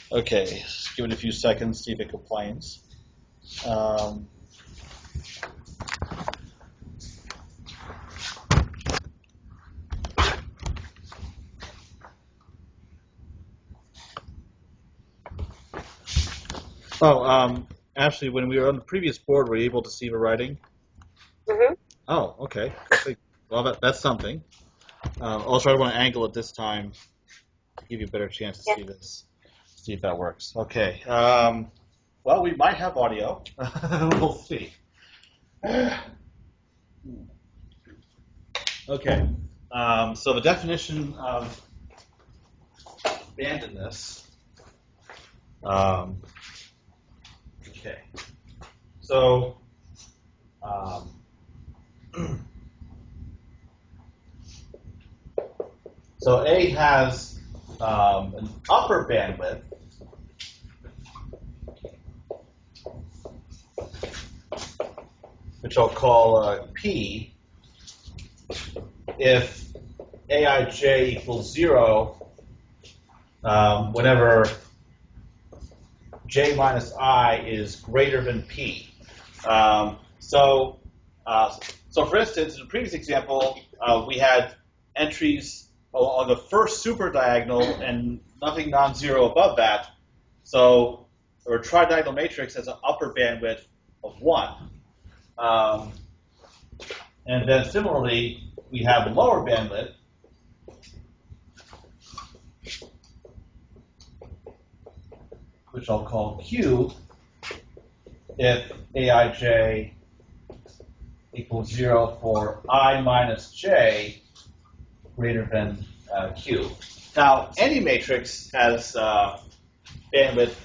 Okay, just give it a few seconds, see if it complains. Um, Actually, when we were on the previous board, were you able to see the writing? Mm-hmm. Oh, okay. Well, that's something. Also, I want to angle it this time to give you a better chance to Yeah. see this. See if that works. Okay. Well, we might have audio. We'll see. Okay. So the definition of bandedness. Um, okay. So, um, so A has an upper bandwidth which I'll call P, if Aij equals 0, whenever j minus I is greater than P. So for instance, in the previous example, we had entries on the first superdiagonal and nothing non-zero above that. So our tridiagonal matrix has an upper bandwidth of 1. And then similarly, we have a lower bandwidth, which I'll call Q, if Aij equals 0 for I minus j greater than Q. Now, any matrix has bandwidth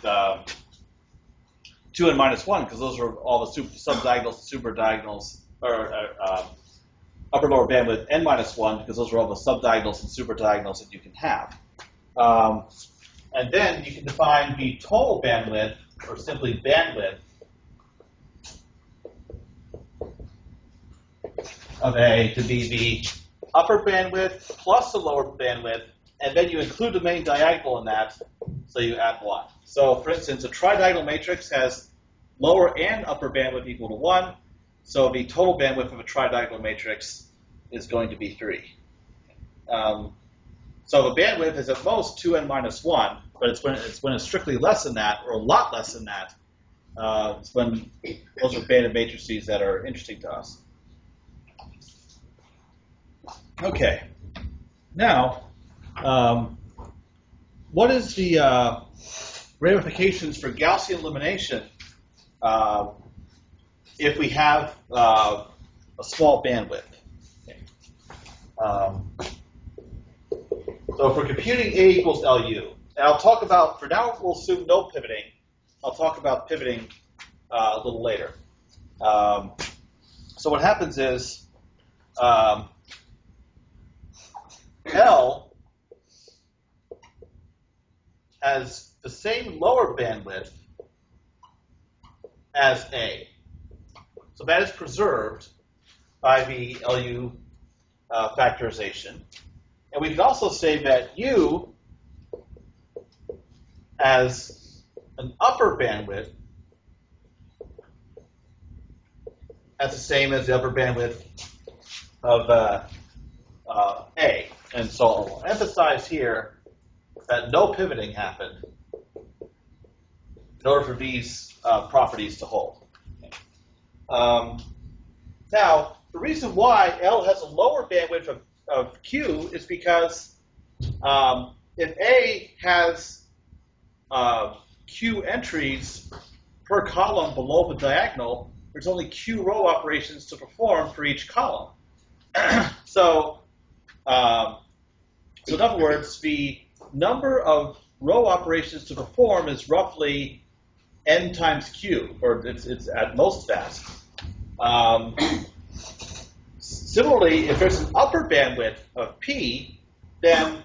2 and minus 1, because those are all the subdiagonals, superdiagonals, or upper lower bandwidth n minus 1, because those are all the subdiagonals and superdiagonals that you can have. And then you can define the total bandwidth, or simply bandwidth, of A to be the upper bandwidth plus the lower bandwidth, and then you include the main diagonal in that, so you add 1. So, for instance, a tridiagonal matrix has lower and upper bandwidth equal to 1, so the total bandwidth of a tridiagonal matrix is going to be 3. So the bandwidth is at most 2n minus 1, but it's when it's strictly less than that, or a lot less than that, it's when those are banded matrices that are interesting to us. Okay. Now, what is the ramifications for Gaussian elimination if we have a small bandwidth? So for computing A equals LU, and I'll talk about, for now we'll assume no pivoting. I'll talk about pivoting a little later. So what happens is L has the same lower bandwidth as A. So that is preserved by the LU factorization. And we can also say that U has an upper bandwidth as the same as the upper bandwidth of A. And so I'll emphasize here that no pivoting happened in order for these properties to hold. Now, the reason why L has a lower bandwidth of Q is because if A has Q entries per column below the diagonal, there's only Q row operations to perform for each column. So in other words, the number of row operations to perform is roughly n times Q, or it's at most fast. Similarly, if there's an upper bandwidth of P, then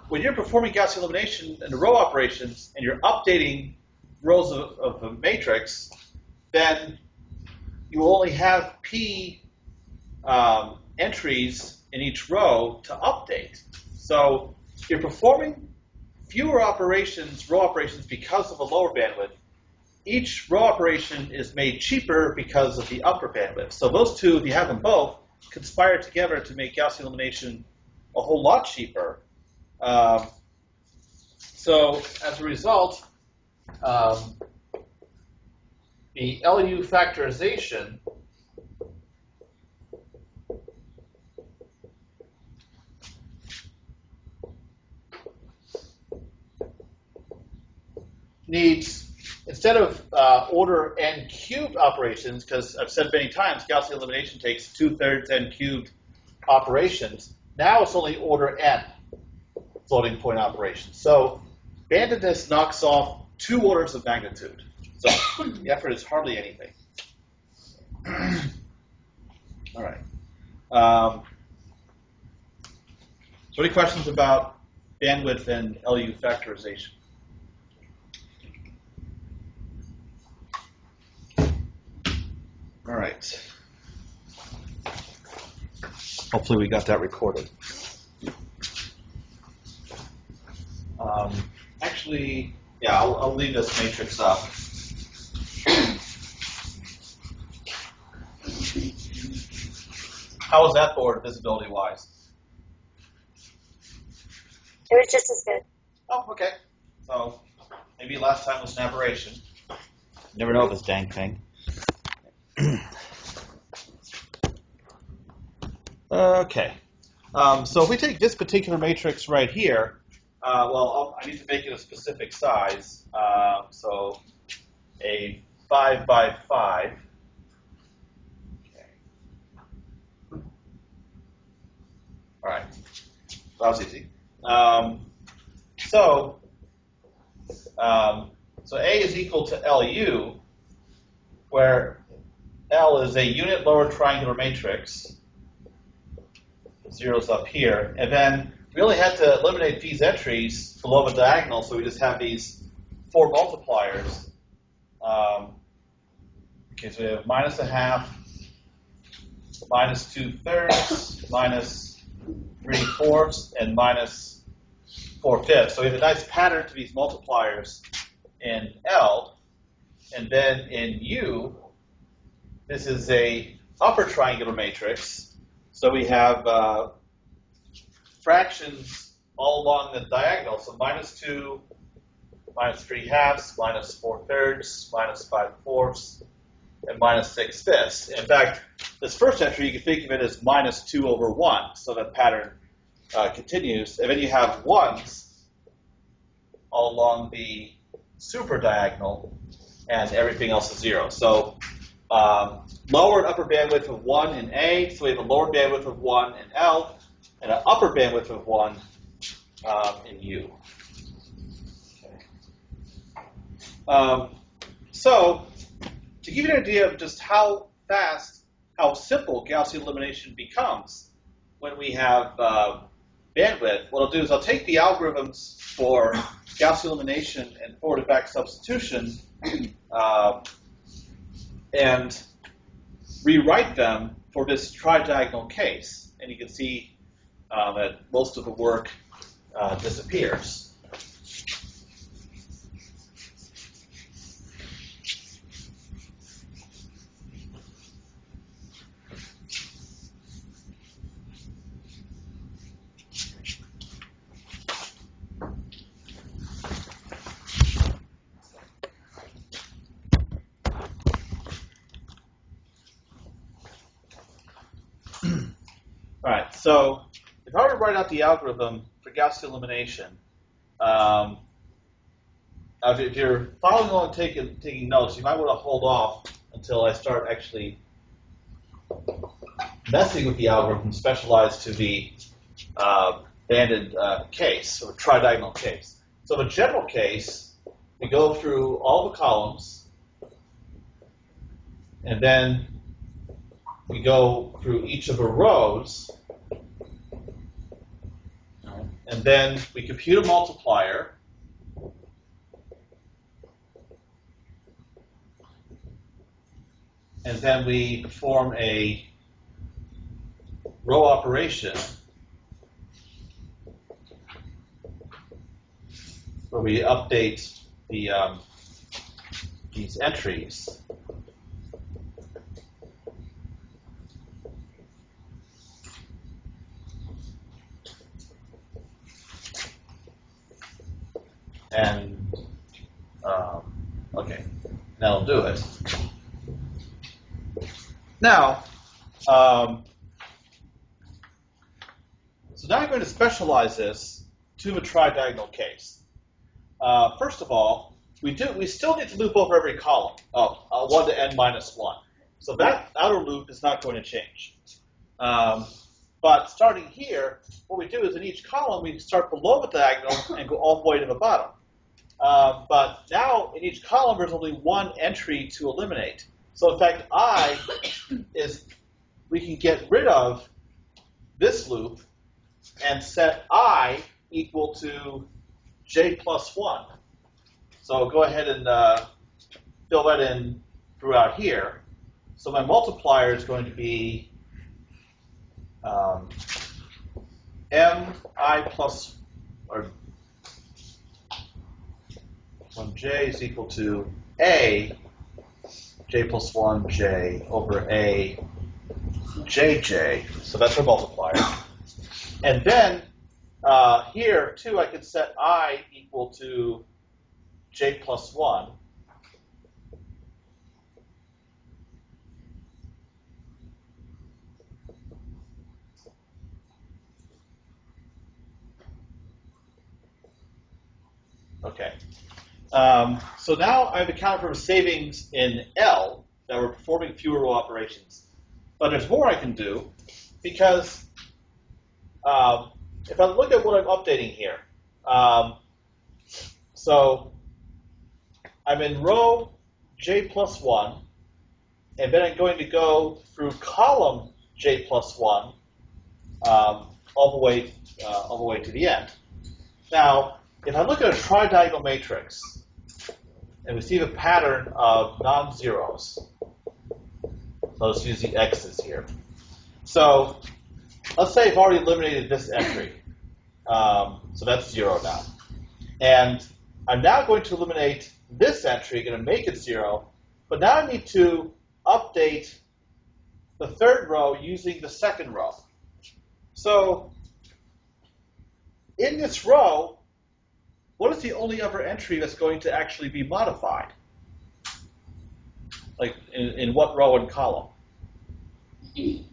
when you're performing Gaussian elimination and the row operations, and you're updating rows of a matrix, then you only have P entries in each row to update. So you're performing fewer operations, row operations, because of a lower bandwidth. Each row operation is made cheaper because of the upper bandwidth. So those two, if you have them both, conspire together to make Gaussian elimination a whole lot cheaper. So as a result, the LU factorization needs, instead of order n cubed operations, because I've said many times Gaussian elimination takes 2/3 n cubed operations, now it's only order n floating point operations. So bandedness knocks off 2 orders of magnitude. So the effort is hardly anything. All right. So any questions about bandwidth and LU factorization? All right. Hopefully we got that recorded. Actually, yeah, I'll leave this matrix up. How was that board visibility-wise? It was just as good. Oh, okay. So maybe last time was an aberration. Never know this dang thing. Okay. So if we take this particular matrix right here, well, I need to make it a specific size. So a 5 by 5. Okay. All right. That was easy. So A is equal to LU, where L is a unit lower triangular matrix. The zero's up here. And then we only had to eliminate these entries below the diagonal, so we just have these 4 multipliers. Okay, so we have -1/2, -2/3, -3/4, and -4/5. So we have a nice pattern to these multipliers in L. And then in U, this is a upper triangular matrix. So we have fractions all along the diagonal. So -2, -3/2, -4/3, -5/4, and -6/5. In fact, this first entry, you can think of it as -2/1. So that pattern continues. And then you have ones all along the super diagonal, and everything else is 0. So lower and upper bandwidth of 1 in A, so we have a lower bandwidth of 1 in L, and an upper bandwidth of 1 in U. Okay. So to give you an idea of just how fast, how simple Gaussian elimination becomes when we have bandwidth, what I'll do is I'll take the algorithms for Gaussian elimination and forward and back substitution and rewrite them for this tri-diagonal case. And you can see that most of the work disappears. All right, so if I were to write out the algorithm for Gaussian elimination, if you're following along taking notes, you might want to hold off until I start actually messing with the algorithm specialized to the banded case, or tri-diagonal case. So the general case, we go through all the columns, and then we go through each of the rows, and then we compute a multiplier, and then we perform a row operation, where we update the these entries. And okay, that'll do it. Now, so now I'm going to specialize this to a tridiagonal case. First of all, we still need to loop over every column, 1 to n minus 1. So that outer loop is not going to change. But starting here, what we do is in each column, we start below the diagonal and go all the way to the bottom. But now in each column, there's only one entry to eliminate. So in fact, we can get rid of this loop and set I equal to j plus 1. So go ahead and fill that in throughout here. So my multiplier is going to be mi plus, or when j is equal to a, j plus 1 j over a jj. So that's our multiplier. And then here, too, I can set I equal to j plus 1. Okay. So now I've accounted for savings in L that we're performing fewer row operations. But there's more I can do because if I look at what I'm updating here, so I'm in row j plus 1, and then I'm going to go through column j plus 1 all the way to the end. Now, if I look at a tridiagonal matrix, and we see the pattern of non-zeros, so let's use the x's here. So let's say I've already eliminated this entry. So that's 0 now. And I'm now going to eliminate this entry, going to make it 0. But now I need to update the third row using the second row. So in this row, what is the only other entry that's going to actually be modified? Like in what row and column? The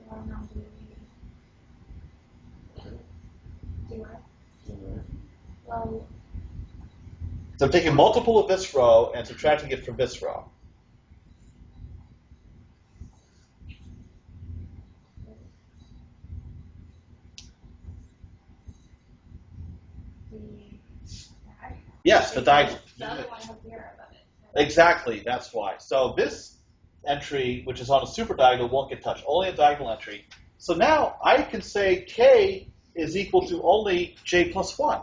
row number 0. Well, So I'm taking multiple of this row and subtracting it from this row. Yes, the diagonal. The other one has 0 above it. Exactly, that's why. So this entry, which is on a super diagonal, won't get touched, only a diagonal entry. So now I can say k is equal to only j plus 1.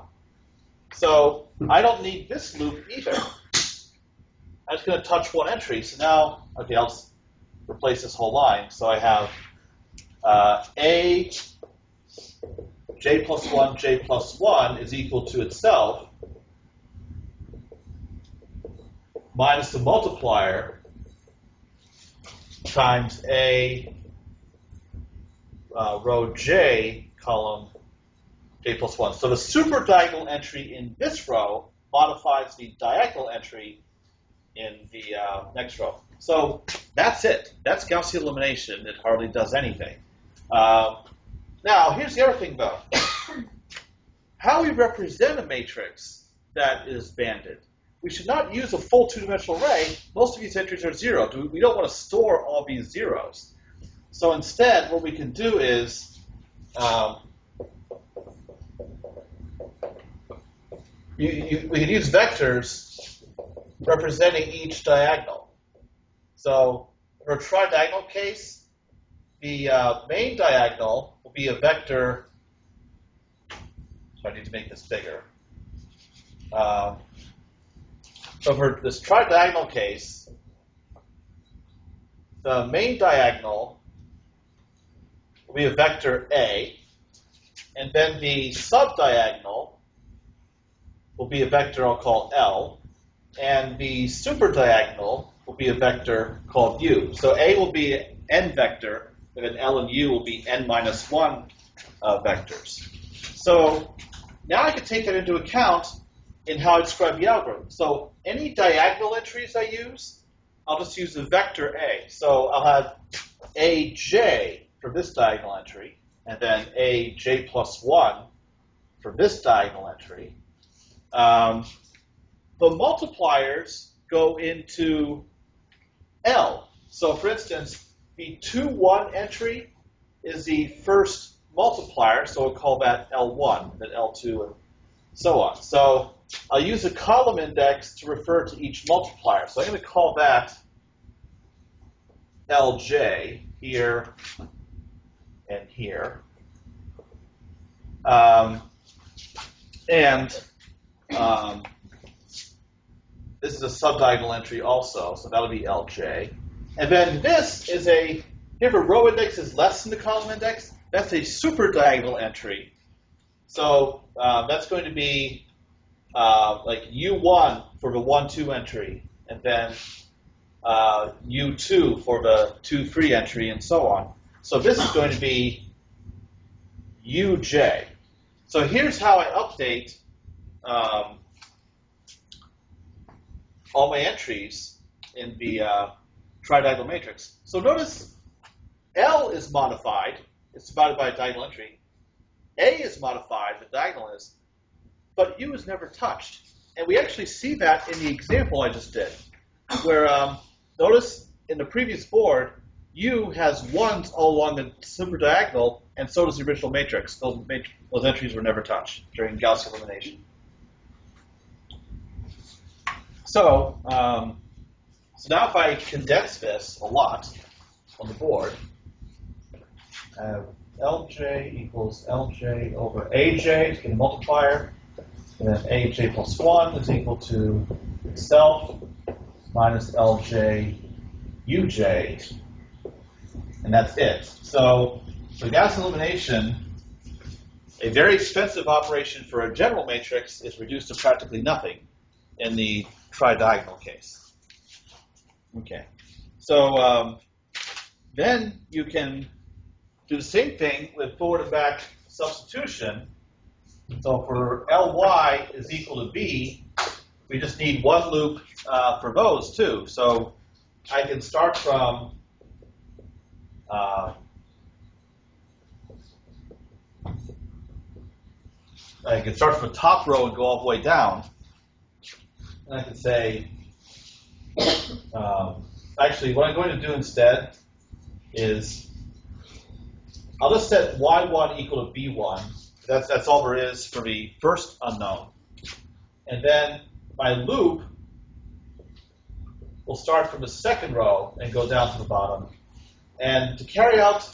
So I don't need this loop either. I'm just going to touch one entry. So now, okay, I'll just replace this whole line. So I have a j plus 1 is equal to itself minus the multiplier times a row j, column j plus 1. So the super diagonal entry in this row modifies the diagonal entry in the next row. So that's it. That's Gaussian elimination. It hardly does anything. Now, here's the other thing, though. How we represent a matrix that is banded. We should not use a full two-dimensional array. Most of these entries are 0. We don't want to store all these zeros. So instead, what we can do is we can use vectors representing each diagonal. So for a tridiagonal case, the main diagonal will be a vector. So I need to make this bigger. So for this tridiagonal case, the main diagonal will be a vector A, and then the subdiagonal will be a vector I'll call L, and the superdiagonal will be a vector called U. So A will be an n vector, and then L and U will be n minus 1 vectors. So now I can take that into account in how I describe the algorithm. So any diagonal entries I use, I'll just use the vector A. So I'll have AJ for this diagonal entry, and then AJ plus 1 for this diagonal entry. The multipliers go into L. So for instance, the 2, 1 entry is the first multiplier, so we'll call that L1, then L2, and so on. So I'll use a column index to refer to each multiplier. So I'm going to call that LJ here and here. This is a subdiagonal entry also, so that'll be LJ. And then this is if a row index is less than the column index, that's a superdiagonal entry. So that's going to be like U1 for the 1, 2 entry, and then U2 for the 2, 3 entry, and so on. So this is going to be UJ. So here's how I update all my entries in the tridiagonal matrix. So notice L is modified. It's divided by a diagonal entry. A is modified, the diagonal is, but U is never touched. And we actually see that in the example I just did, where notice in the previous board, U has 1s all along the superdiagonal, and so does the original matrix. Those entries were never touched during Gaussian elimination. So now if I condense this a lot on the board, I have LJ equals LJ over AJ to get a multiplier, and then AJ plus 1 is equal to itself minus LJ UJ, and that's it. So for Gaussian elimination, a very expensive operation for a general matrix is reduced to practically nothing in the tridiagonal case. Okay, so then you can do the same thing with forward and back substitution. So for Ly is equal to B, we just need one loop for those too. So I can start from the top row and go all the way down. And I can say, actually, what I'm going to do instead is I'll just set y1 equal to b1. That's all there is for the first unknown. And then my loop will start from the second row and go down to the bottom. And to carry out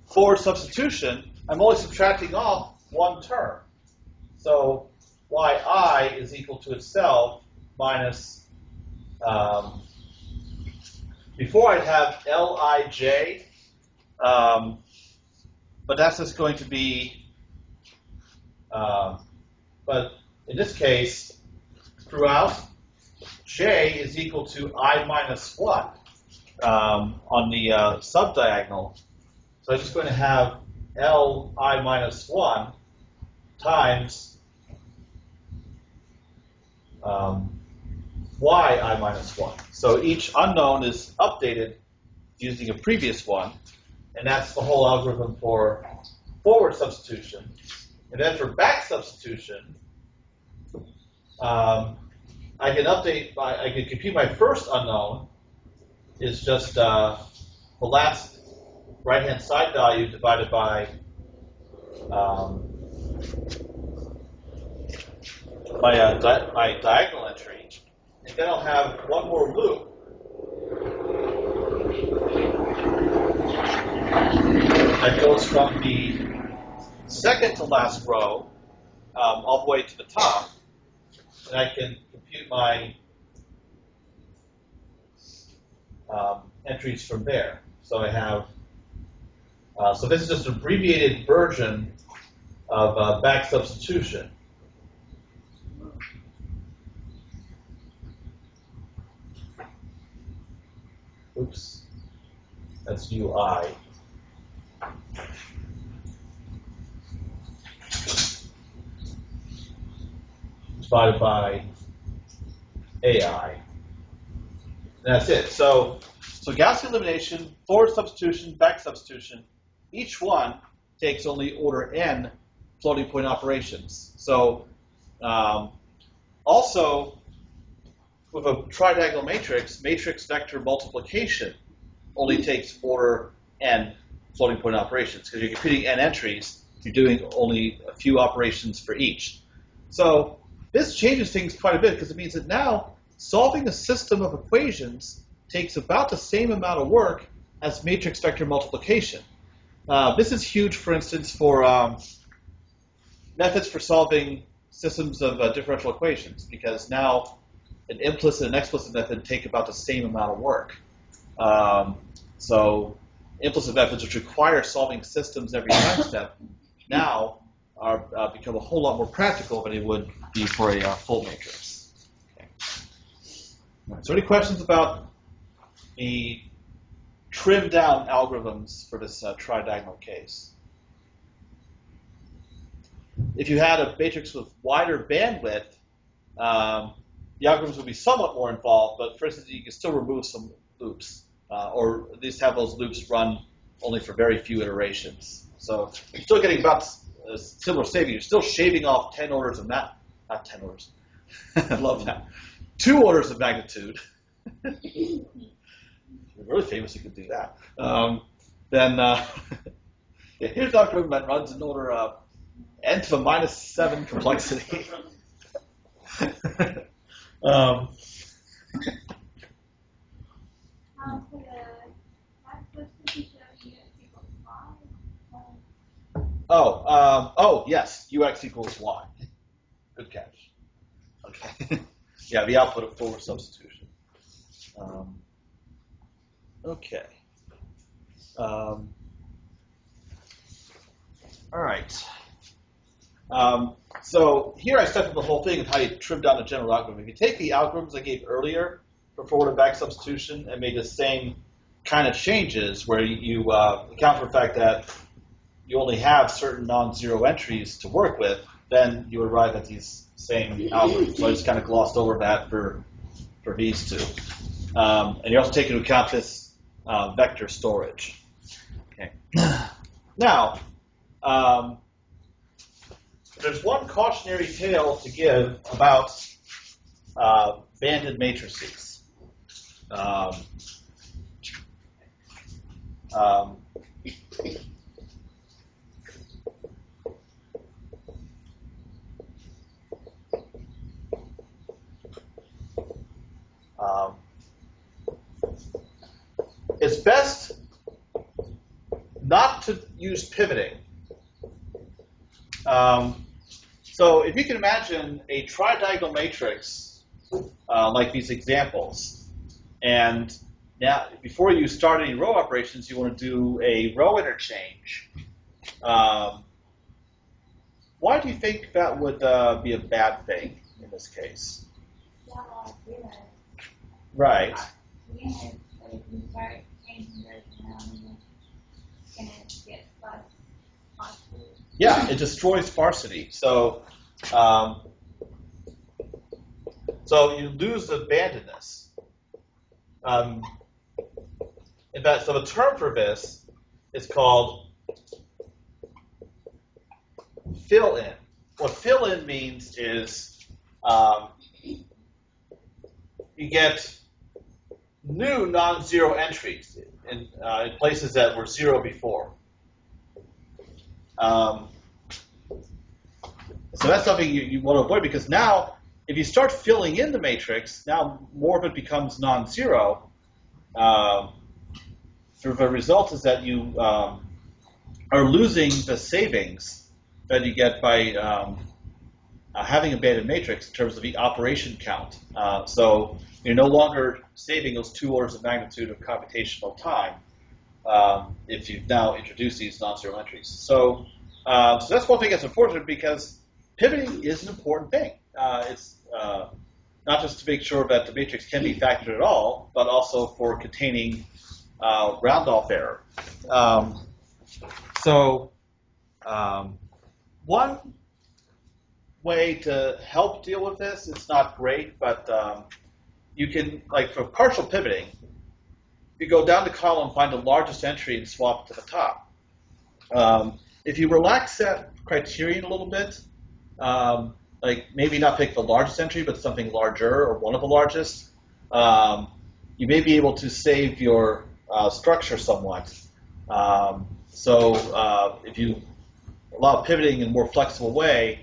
forward substitution, I'm only subtracting off one term. So yi is equal to itself minus, before I'd have Lij, but that's just going to be, but in this case, throughout, j is equal to I minus 1 on the subdiagonal. So I'm just going to have Li minus 1 times yi minus 1. So each unknown is updated using a previous one, and that's the whole algorithm for forward substitution. And then for back substitution, I can compute my first unknown is just the last right-hand side value divided by my diagonal entry, and then I'll have one more loop that goes from the second to last row all the way to the top, and I can compute my entries from there. So I have, so this is just an abbreviated version of back substitution. Oops, that's UI. Divided by AI. And that's it. So Gaussian elimination, forward substitution, back substitution, each one takes only order n floating point operations. So also, with a tridiagonal matrix, matrix vector multiplication only takes order n floating point operations. Because you're computing n entries, you're doing only a few operations for each. So this changes things quite a bit because it means that now solving a system of equations takes about the same amount of work as matrix vector multiplication. This is huge, for instance, for methods for solving systems of differential equations, because now an implicit and explicit method take about the same amount of work. So implicit methods, which require solving systems every time step, now are become a whole lot more practical than it would be for a full matrix. Okay. All right, so any questions about the trimmed down algorithms for this tridiagonal case? If you had a matrix with wider bandwidth, the algorithms would be somewhat more involved, but for instance, you can still remove some loops, or at least have those loops run only for very few iterations. So you're still getting about a similar saving. You're still shaving off 10 orders of not 10 orders. I love that. 2 orders of magnitude. If you're really famous, you could do that. Yeah, here's an algorithm that runs in order of n to the -7 complexity. For the back substitution of units equals y. Oh, yes, ux equals y. Good catch. Okay. Yeah, the output of forward substitution. Okay. All right. So here I stepped through the whole thing of how you trim down the general algorithm. If you take the algorithms I gave earlier for forward and back substitution and made the same kind of changes where you account for the fact that you only have certain non-zero entries to work with, then you arrive at these same algorithms. So I just kind of glossed over that for these two. And you also take into account this vector storage. Okay. Now, there's one cautionary tale to give about banded matrices. It's best not to use pivoting. So if you can imagine a tridiagonal matrix like these examples, and now before you start any row operations, you want to do a row interchange. Why do you think that would be a bad thing in this case? Right. You start changing those around and it's going to get sparsity. Yeah, it destroys sparsity. So you lose the bandedness. In fact, so the term for this is called fill-in. What fill-in means is you get new non-zero entries in places that were zero before. So that's something you want to avoid, because now if you start filling in the matrix, now more of it becomes non-zero. The result is that you are losing the savings that you get by having a banded matrix in terms of the operation count. So you're no longer saving those 2 orders of magnitude of computational time if you've now introduced these non-zero entries. So So that's one thing that's important because pivoting is an important thing. It's not just to make sure that the matrix can be factored at all, but also for containing round-off error. One way to help deal with this, it's not great, but you can, like for partial pivoting, you go down the column, find the largest entry, and swap it to the top. If you relax that criterion a little bit, like maybe not pick the largest entry, but something larger or one of the largest, you may be able to save your structure somewhat. If you allow pivoting in a more flexible way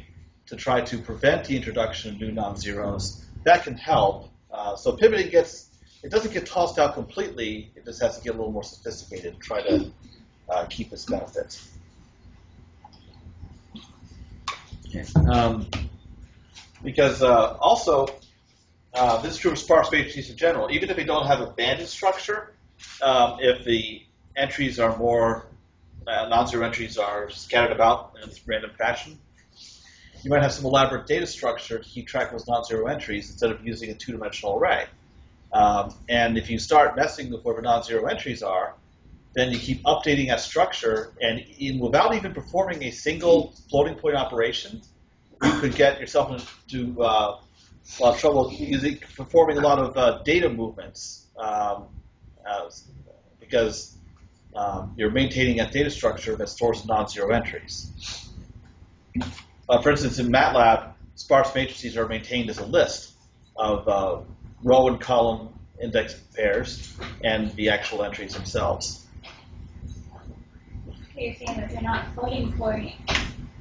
to try to prevent the introduction of new non-zeros, that can help. So pivoting it doesn't get tossed out completely, it just has to get a little more sophisticated and try to keep its benefits. Okay. Because also, this is true of sparse matrices in general. Even if they don't have a banded structure, if the entries are more, non-zero entries are scattered about in this random fashion, you might have some elaborate data structure to keep track of those non-zero entries instead of using a two-dimensional array. And if you start messing with where the non-zero entries are, then you keep updating that structure, and without even performing a single floating point operation, you could get yourself into a lot of trouble performing a lot of data movements because you're maintaining a data structure that stores non-zero entries. For instance, in MATLAB, sparse matrices are maintained as a list of row and column index pairs and the actual entries themselves. You're saying that they're not floating point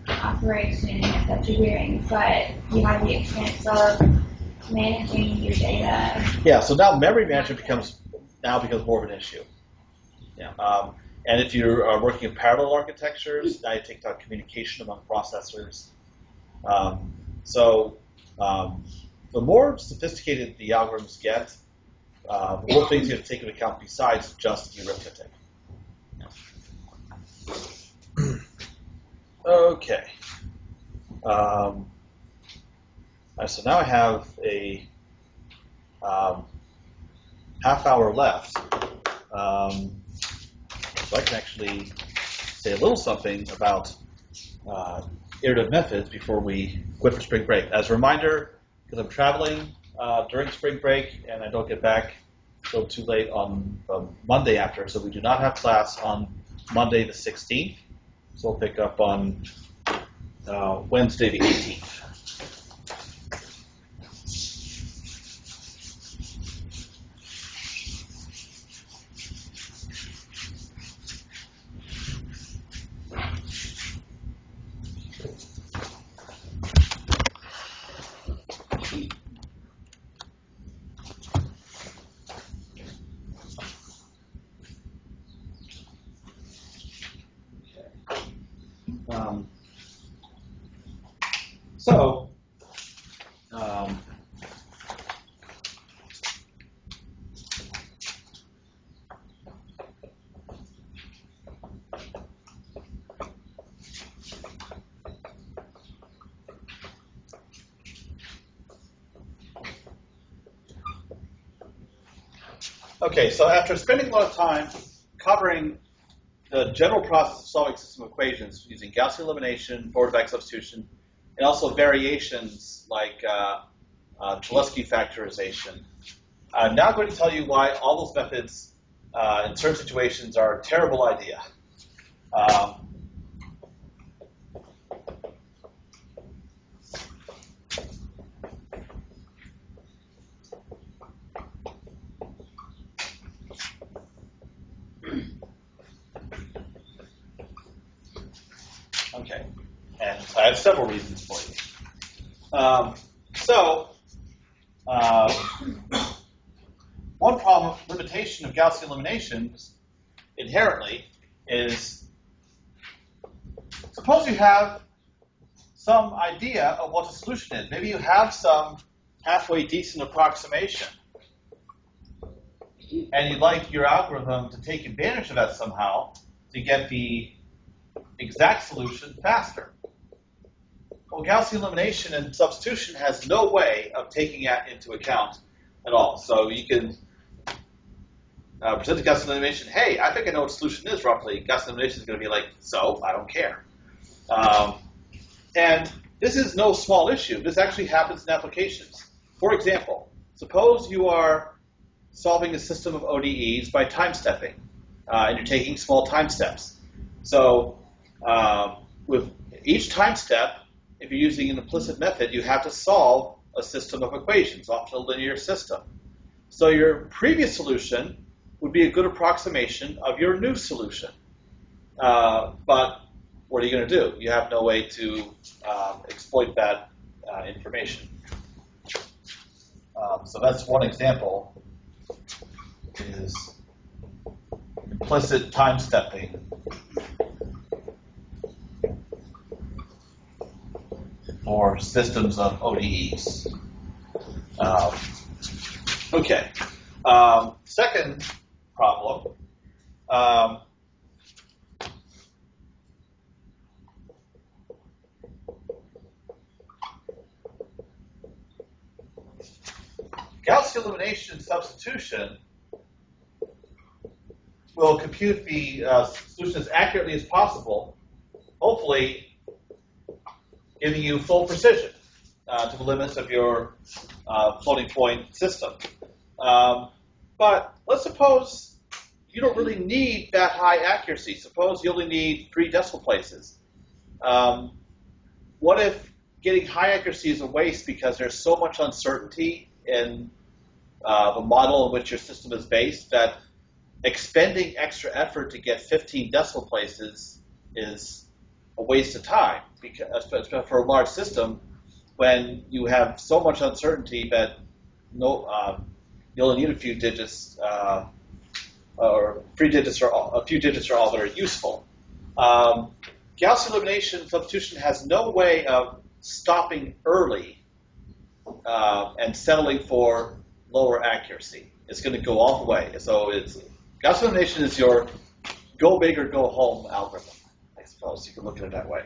operation that you're doing, but you have the expense of managing your data. Yeah, so now memory management becomes more of an issue. Yeah. And if you're working in parallel architectures, now you take out communication among processors. The more sophisticated the algorithms get, the more things you have to take into account besides just the arithmetic. Okay. So now I have a half hour left. So I can actually say a little something about iterative methods before we quit for spring break. As a reminder, because I'm traveling during spring break and I don't get back until too late on Monday after, so we do not have class on Monday the 16th. So we'll pick up on Wednesday the 18th. Okay, so after spending a lot of time covering the general process of solving system equations using Gaussian elimination, forward-back substitution, and also variations like Cholesky factorization, I'm now going to tell you why all those methods in certain situations are a terrible idea. Okay, and I have several reasons for you. One problem, limitation of Gaussian eliminations inherently is, suppose you have some idea of what the solution is. Maybe you have some halfway decent approximation, and you'd like your algorithm to take advantage of that somehow to get the exact solution faster. Well, Gaussian elimination and substitution has no way of taking that into account at all. So you can present to Gaussian elimination, hey, I think I know what solution is roughly. Gaussian elimination is going to be like, so, I don't care. And this is no small issue. This actually happens in applications. For example, suppose you are solving a system of ODEs by time stepping, and you're taking small time steps. So with each time step, if you're using an implicit method, you have to solve a system of equations, often a linear system. So your previous solution would be a good approximation of your new solution. But what are you going to do? You have no way to exploit that information. So that's one example, is implicit time stepping for systems of ODEs. Okay. Second problem. Gaussian elimination and substitution will compute the solution as accurately as possible, hopefully giving you full precision to the limits of your floating point system. But let's suppose you don't really need that high accuracy. Suppose you only need 3 decimal places. What if getting high accuracy is a waste because there's so much uncertainty in the model in which your system is based that expending extra effort to get 15 decimal places is a waste of time, because for a large system, when you have so much uncertainty that you only need a few digits, or 3 digits, or a few digits are all that are useful. Gaussian elimination substitution has no way of stopping early and settling for lower accuracy. It's going to go all the way. So Gaussian elimination is your go big or go home algorithm, I suppose. You can look at it that way.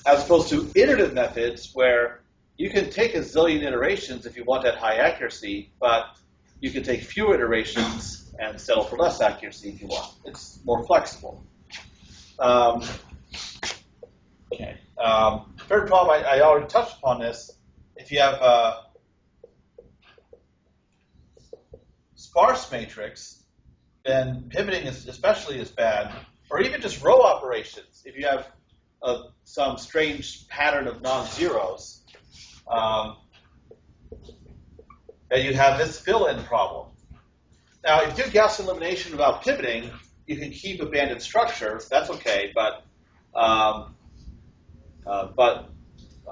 As opposed to iterative methods where you can take a zillion iterations if you want that high accuracy, but you can take fewer iterations and settle for less accuracy if you want. It's more flexible. Okay. Third problem, I already touched upon this. If you have sparse matrix, then pivoting especially is bad, or even just row operations. If you have some strange pattern of non-zeros, then you have this fill-in problem. Now, if you do Gaussian elimination without pivoting, you can keep abandoned structure. That's okay, but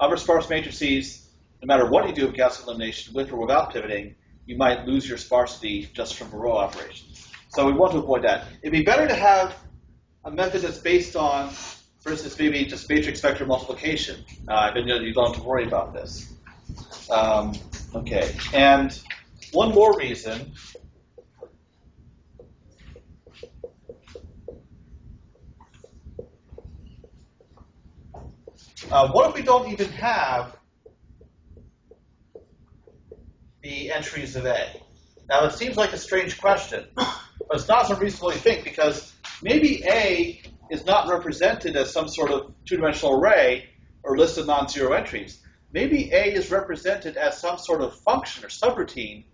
other sparse matrices, no matter what you do with Gaussian elimination, with or without pivoting, you might lose your sparsity just from the row operations. So we want to avoid that. It'd be better to have a method that's based on, for instance, maybe just matrix vector multiplication. Then you don't have to worry about this. Okay, and one more reason. What if we don't even have the entries of A? Now, it seems like a strange question, but it's not so reasonable to think, because maybe A is not represented as some sort of two-dimensional array or list of non-zero entries. Maybe A is represented as some sort of function or subroutine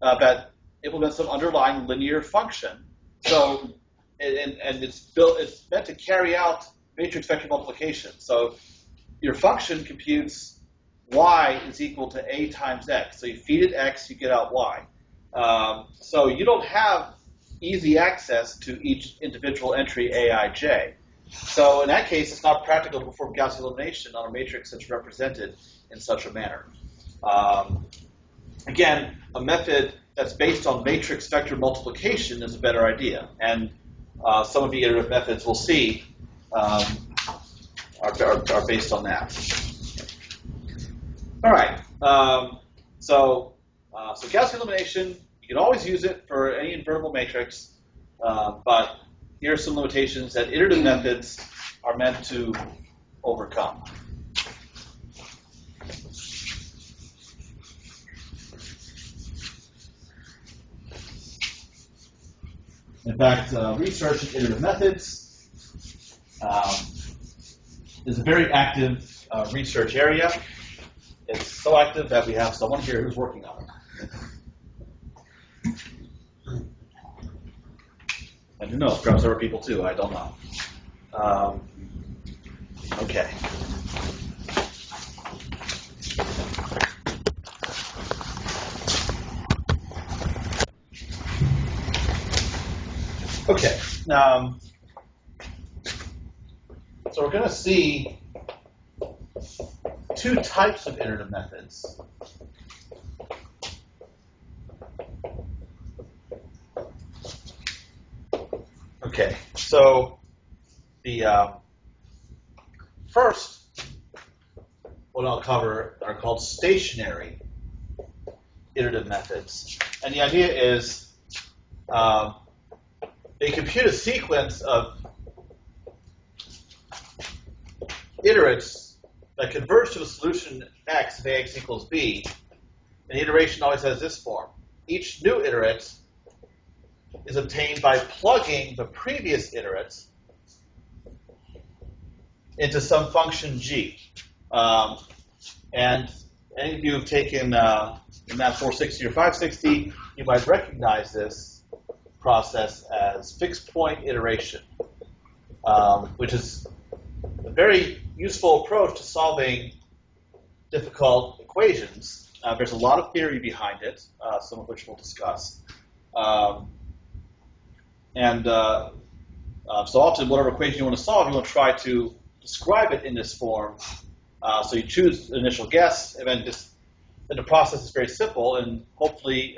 that implements some underlying linear function. So, and it's meant to carry out matrix vector multiplication. So your function computes y is equal to a times x. So you feed it x, you get out y. So you don't have easy access to each individual entry aij. So in that case, it's not practical to perform Gaussian elimination on a matrix that's represented in such a manner. Again, a method that's based on matrix vector multiplication is a better idea. And some of the iterative methods we'll see are based on that. All right. So Gaussian elimination, you can always use it for any invertible matrix, but here are some limitations that iterative methods are meant to overcome. In fact, research in iterative methods is a very active research area. It's so active that we have someone here who's working on it. And who knows, perhaps there are people too, I don't know. Okay. Okay. So we're going to see two types of iterative methods. Okay, so the first what I'll cover are called stationary iterative methods. And the idea is they compute a sequence of iterates that converge to a solution x if ax equals b. And the iteration always has this form. Each new iterate is obtained by plugging the previous iterates into some function g. And any of you who've taken Math 460 or 560, you might recognize this process as fixed point iteration, which is a very useful approach to solving difficult equations. There's a lot of theory behind it, some of which we'll discuss. So often, whatever equation you want to solve, you want to try to describe it in this form. So you choose an initial guess, and then the process is very simple, and hopefully,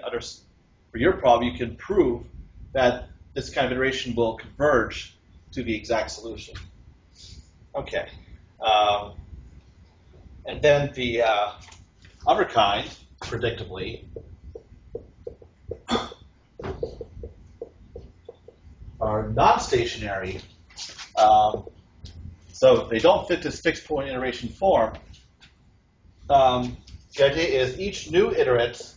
for your problem, you can prove that this kind of iteration will converge to the exact solution. Okay. And then the other kind, predictably, are non-stationary. So they don't fit this fixed point iteration form. The idea is each new iterate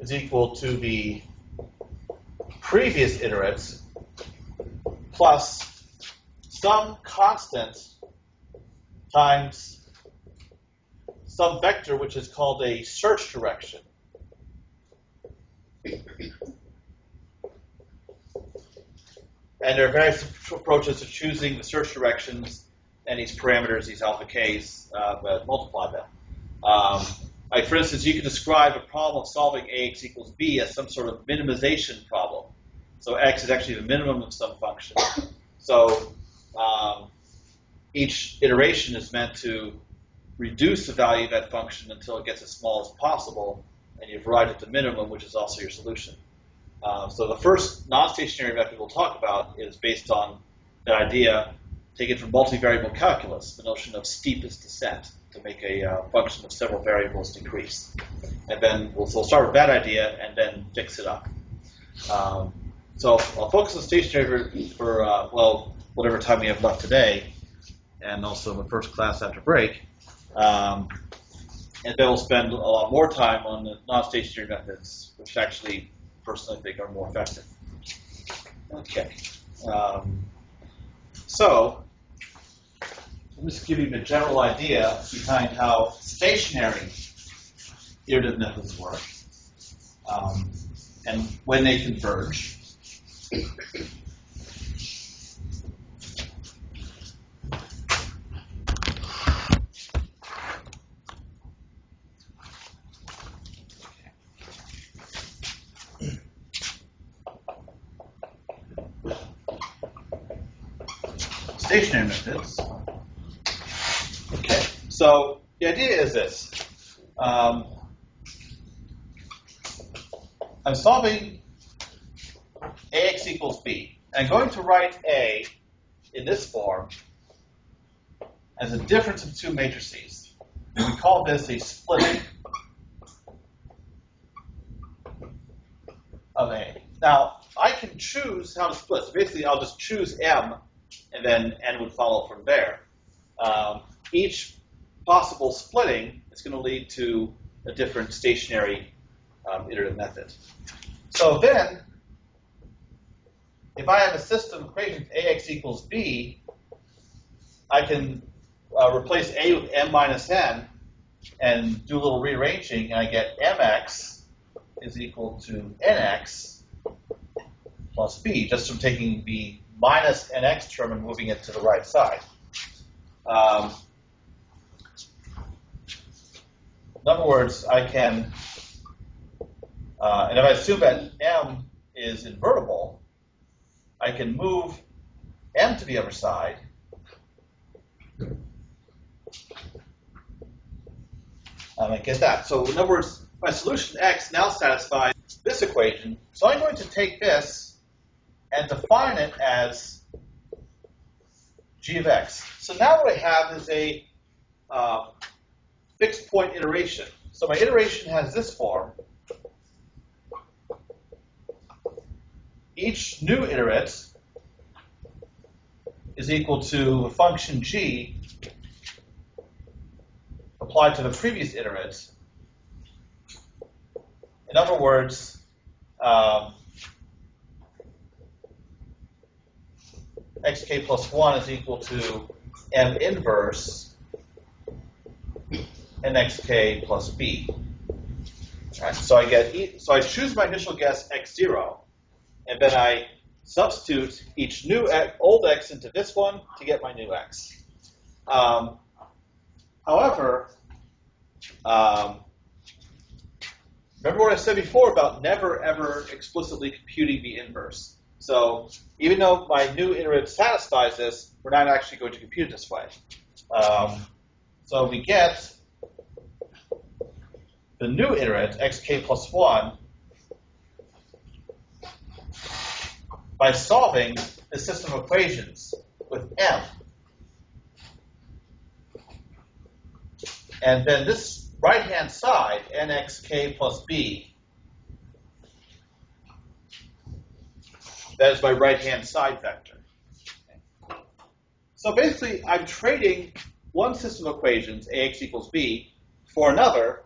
is equal to the previous iterates plus some constant times some vector, which is called a search direction. And there are various approaches to choosing the search directions and these parameters, these alpha k's, that multiply them. Like for instance, you can describe a problem of solving ax equals b as some sort of minimization problem. So x is actually the minimum of some function. So each iteration is meant to reduce the value of that function until it gets as small as possible, and you've arrived at the minimum, which is also your solution. So the first non-stationary method we'll talk about is based on that idea taken from multivariable calculus, the notion of steepest descent, to make a function of several variables decrease. And then we'll start with that idea and then fix it up. So I'll focus on stationary for, whatever time we have left today, and also the first class after break. And then we'll spend a lot more time on the non-stationary methods, which actually, personally, I think are more effective. Okay. So let me just give you the general idea behind how stationary iterative methods work and when they converge. Stationary methods. Okay, so the idea is this. I'm solving ax equals b. I'm going to write A in this form as a difference of two matrices. And we call this a splitting of A. Now, I can choose how to split. So basically, I'll just choose M, and then N would follow from there. Each possible splitting is going to lead to a different stationary iterative method. So then, if I have a system of equations AX equals B, I can replace A with M minus N and do a little rearranging, and I get MX is equal to NX plus B, just from taking the minus NX term and moving it to the right side. In other words, I can, and if I assume that M is invertible, I can move M to the other side, and I get that. So in other words, my solution X now satisfies this equation. So I'm going to take this and define it as g of x. So now what I have is a fixed point iteration. So my iteration has this form. Each new iterate is equal to a function g applied to the previous iterate. In other words, xk plus 1 is equal to m inverse nxk plus b. Right, so I choose my initial guess x0, and then I substitute each new old x into this one to get my new x. However, remember what I said before about never ever explicitly computing the inverse. So even though my new iterate satisfies this, we're not actually going to compute it this way. So we get the new iterate, xk plus 1, by solving the system of equations with m. And then this right-hand side, nxk plus b, that is my right-hand side vector. So basically, I'm trading one system of equations, ax equals b, for another,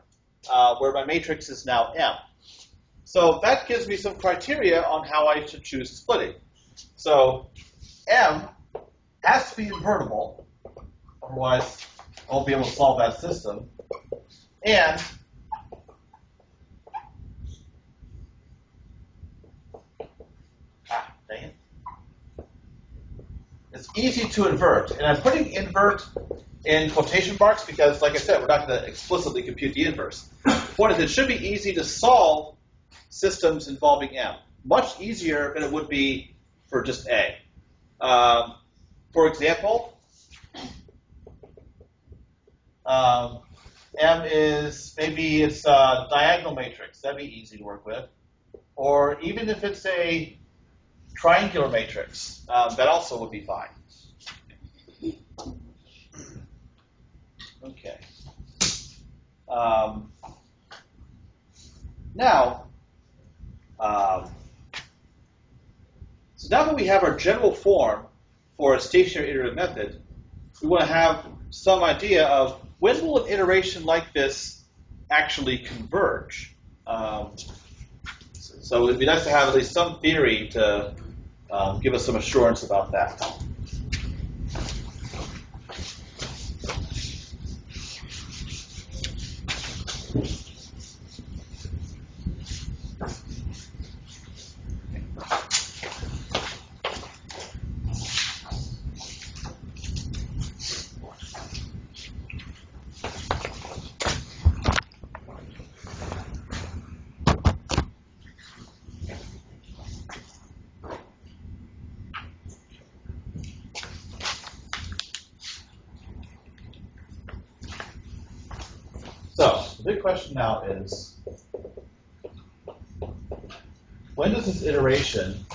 where my matrix is now M. So that gives me some criteria on how I should choose splitting. So M has to be invertible, otherwise I won't be able to solve that system. And dang it. It's easy to invert. And I'm putting invert in quotation marks because, like I said, we're not going to explicitly compute the inverse. The point is, it should be easy to solve systems involving M. Much easier than it would be for just A. For example, M is, maybe it's a diagonal matrix. That'd be easy to work with. Or even if it's a triangular matrix, that also would be fine. Okay. So now that we have our general form for a stationary iterative method, we want to have some idea of when will an iteration like this actually converge. So it would be nice to have at least some theory to give us some assurance about that. So the big question now is, when does this iteration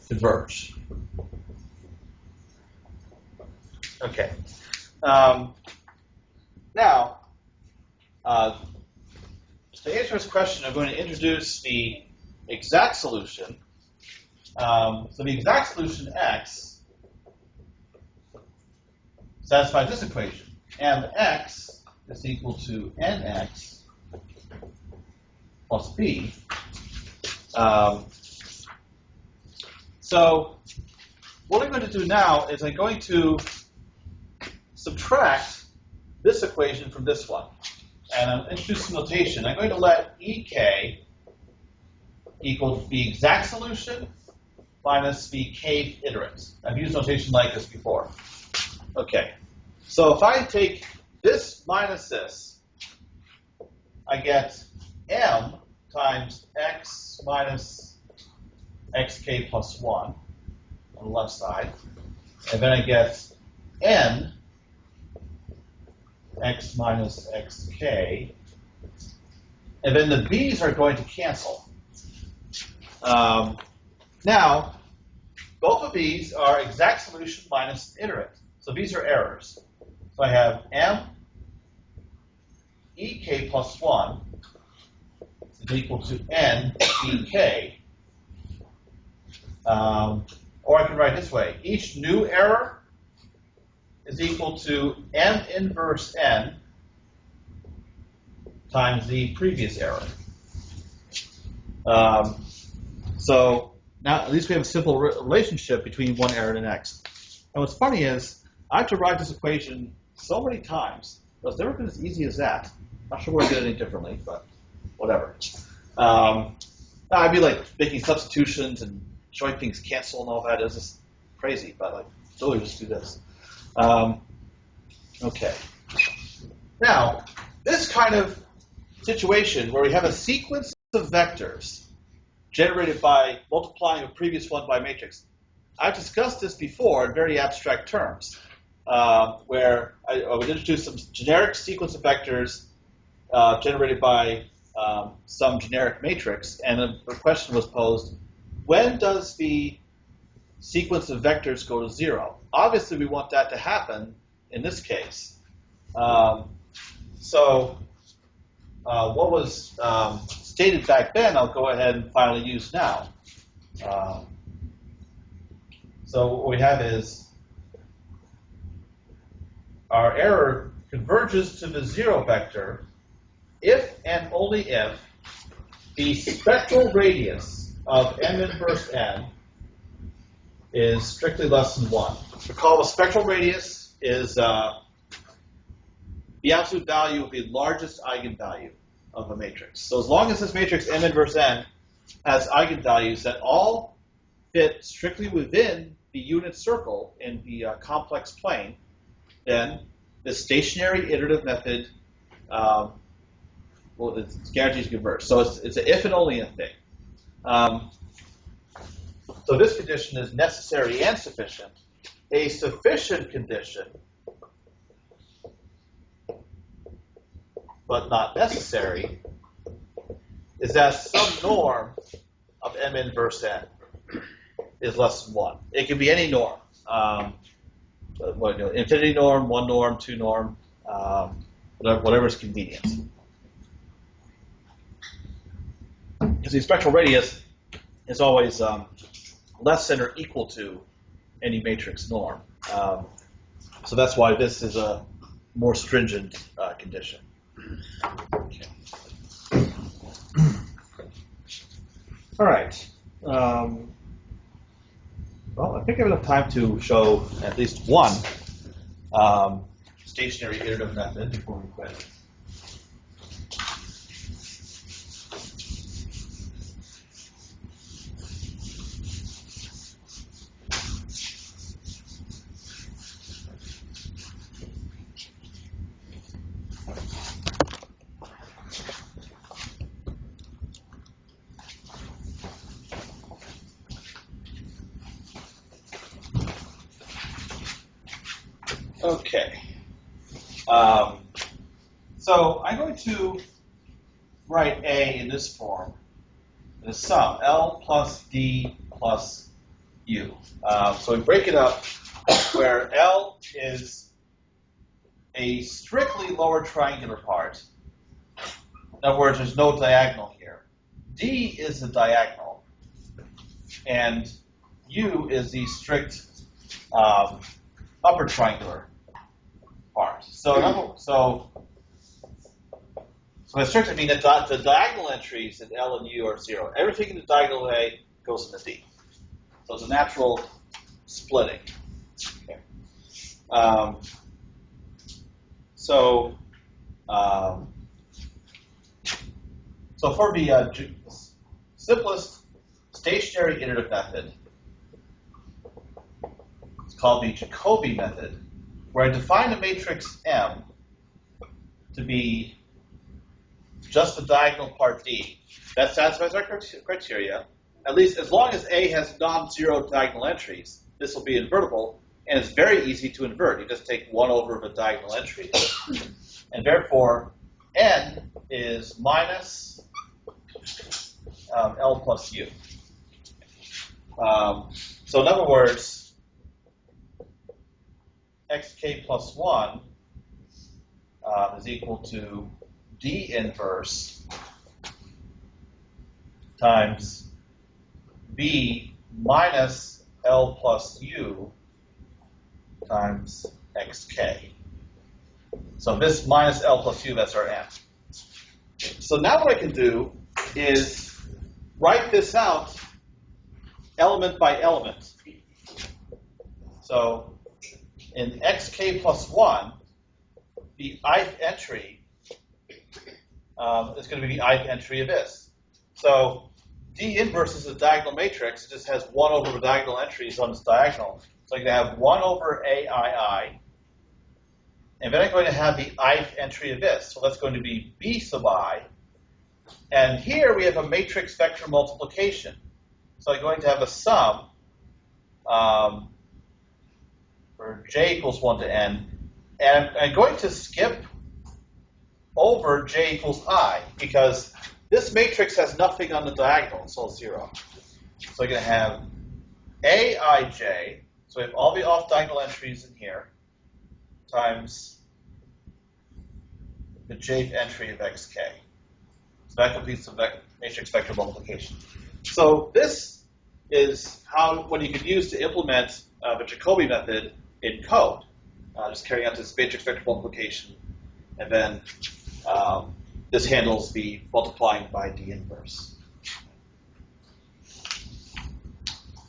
converge? Okay. Now, to answer this question, I'm going to introduce the exact solution. So the exact solution x satisfies this equation. Mx is equal to nx plus b. So what I'm going to do now is I'm going to subtract this equation from this one. And I'm introducing notation. I'm going to let ek equal the exact solution minus the kth iterate. I've used notation like this before. Okay. So if I take this minus this, I get m times x minus xk plus 1 on the left side. And then I get n x minus xk. And then the b's are going to cancel. Now, both of these are exact solution minus iterate. So these are errors. So I have m ek plus 1 is equal to n ek. Or I can write it this way. Each new error is equal to m inverse n times the previous error. So now at least we have a simple relationship between one error and the next. And what's funny is I have to write this equation so many times, but it's never been as easy as that. Not sure where I did it any differently, but whatever. I'd be like making substitutions and showing things cancel and all that. It's just crazy, but like totally just do this. Okay. Now, this kind of situation where we have a sequence of vectors generated by multiplying a previous one by a matrix. I've discussed this before in very abstract terms, where I would introduce some generic sequence of vectors generated by some generic matrix, and the question was posed, when does the sequence of vectors go to 0? Obviously, we want that to happen in this case. So what was stated back then, I'll go ahead and finally use now. So what we have is our error converges to the 0 vector if and only if the spectral radius of m inverse n is strictly less than 1. Recall the spectral radius is the absolute value of the largest eigenvalue of a matrix. So as long as this matrix m inverse n has eigenvalues that all fit strictly within the unit circle in the complex plane, then the stationary iterative method it's guaranteed to converge. So it's an if and only if thing. So this condition is necessary and sufficient. A sufficient condition, but not necessary, is that some norm of m inverse n is less than 1. It can be any norm. Infinity norm, 1 norm, 2 norm, whatever is convenient. Because the spectral radius is always less than or equal to any matrix norm. So that's why this is a more stringent condition. Okay. All right. Well, I think I have enough time to show at least one stationary iterative method before we quit. Okay. So I'm going to write A in this form. The sum, L plus D plus U. So we break it up where L is a strictly lower triangular part. In other words, there's no diagonal here. D is the diagonal, and U is the strict upper triangular part. So by strict, I mean that the diagonal entries in L and U are 0. Everything in the diagonal A goes into D. So it's a natural splitting. Okay. So for the simplest stationary iterative method, it's called the Jacobi method, where I define a matrix M to be just the diagonal part D. That satisfies our criteria. At least as long as A has non-zero diagonal entries, this will be invertible, and it's very easy to invert. You just take 1 over the diagonal entries. And therefore, N is minus L plus U. So in other words, xk plus 1 is equal to D inverse times B minus L plus U times xk. So this minus L plus U, that's our N. So now what I can do is write this out element by element. So in xk plus 1, the ith entry is going to be the ith entry of this. So D inverse is a diagonal matrix. It just has 1 over the diagonal entries on its diagonal. So I'm going to have 1 over AII. And then I'm going to have the ith entry of this. So that's going to be B sub I. And here we have a matrix vector multiplication. So I'm going to have a sum for j equals 1 to n. And I'm going to skip over j equals I, because this matrix has nothing on the diagonal. It's all 0. So I'm going to have Aij, so we have all the off-diagonal entries in here, times the jth entry of xk. So that completes the matrix vector multiplication. So this is what you could use to implement the Jacobi method in code. Just carrying out this matrix vector multiplication, and then this handles the multiplying by D inverse.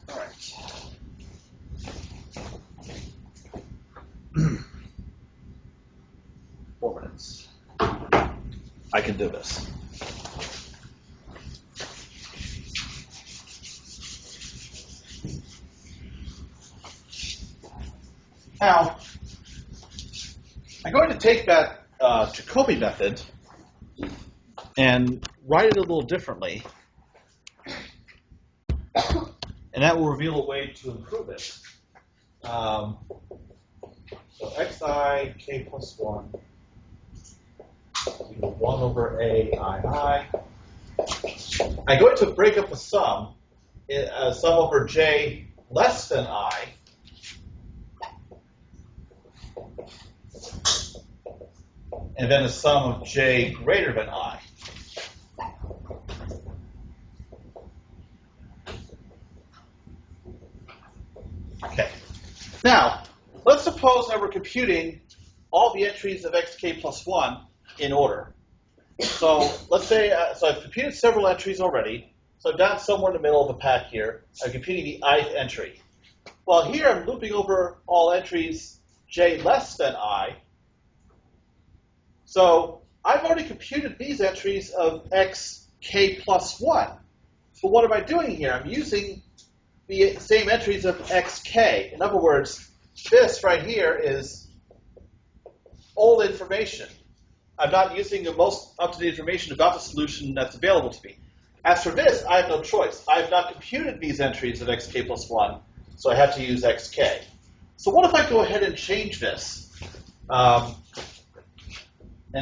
All right. 4 minutes. I can do this. Now, I'm going to take that Jacobi method and write it a little differently, and that will reveal a way to improve it. So xi k plus 1 equals 1 over aii. I'm going to break up a sum over j less than I, and then a sum of j greater than I. Okay. Now, let's suppose that we're computing all the entries of xk plus 1 in order. So let's say, so I've computed several entries already. So I'm down somewhere in the middle of the pack here. I'm computing the ith entry. Well, here I'm looping over all entries j less than I. So I've already computed these entries of xk plus 1. So what am I doing here? I'm using the same entries of xk. In other words, this right here is old information. I'm not using the most up-to-date information about the solution that's available to me. As for this, I have no choice. I have not computed these entries of xk plus 1, so I have to use xk. So what if I go ahead and change this? And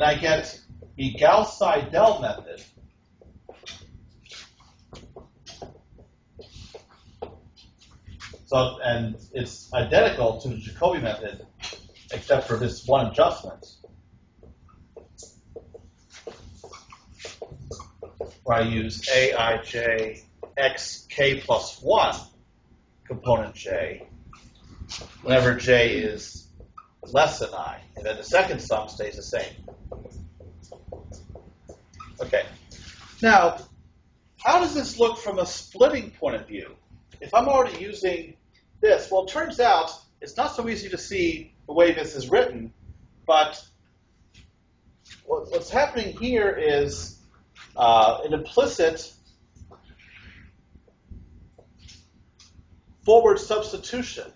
I get the Gauss-Seidel method. So, and it's identical to the Jacobi method, except for this one adjustment, where I use aij xk plus 1 component j whenever j is less than I. And then the second sum stays the same. Okay. Now, how does this look from a splitting point of view? If I'm already using this, well, it turns out it's not so easy to see the way this is written, but what's happening here is an implicit forward substitution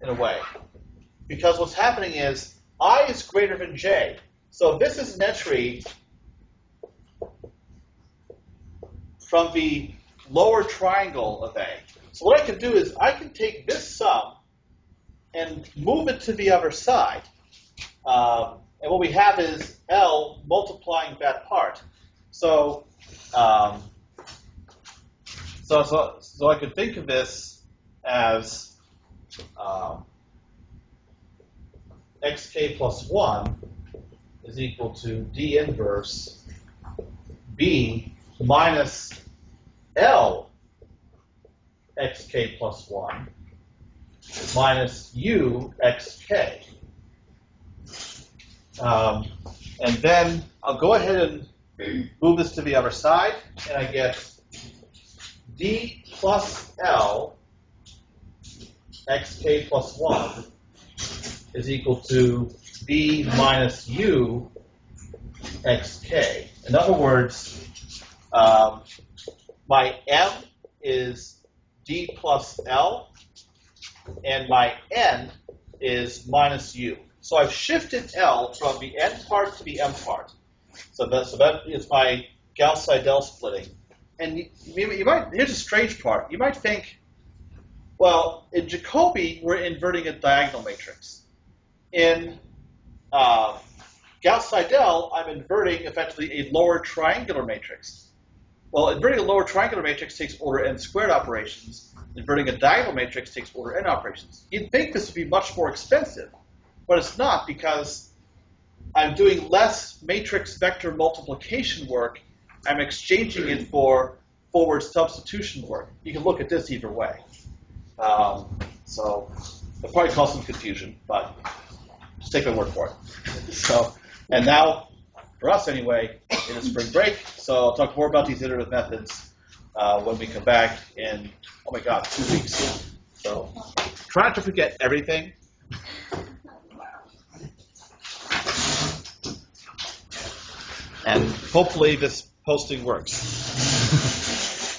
in a way. Because what's happening is I is greater than j. So this is an entry from the lower triangle of A. So what I can do is I can take this sum and move it to the other side. And what we have is L multiplying that part. So so I could think of this as xk plus 1 is equal to d inverse B minus L xk plus 1 minus U xk. And then I'll go ahead and move this to the other side, and I get D plus L xk plus 1 is equal to B minus U xk. In other words, my M is D plus L, and my N is minus U. So I've shifted L from the N part to the M part. So that is my Gauss-Seidel splitting. And you might, here's a strange part. You might think, well, in Jacobi, we're inverting a diagonal matrix. In Gauss-Seidel, I'm inverting effectively a lower triangular matrix. Well, inverting a lower triangular matrix takes order n squared operations. Inverting a diagonal matrix takes order n operations. You'd think this would be much more expensive, but it's not, because I'm doing less matrix vector multiplication work. I'm exchanging it for forward substitution work. You can look at this either way. So it'll probably cause some confusion, but just take my word for it. So, and now, for us anyway, it is spring break, so I'll talk more about these iterative methods when we come back in, oh my God, 2 weeks. So try not to forget everything. And hopefully this posting works.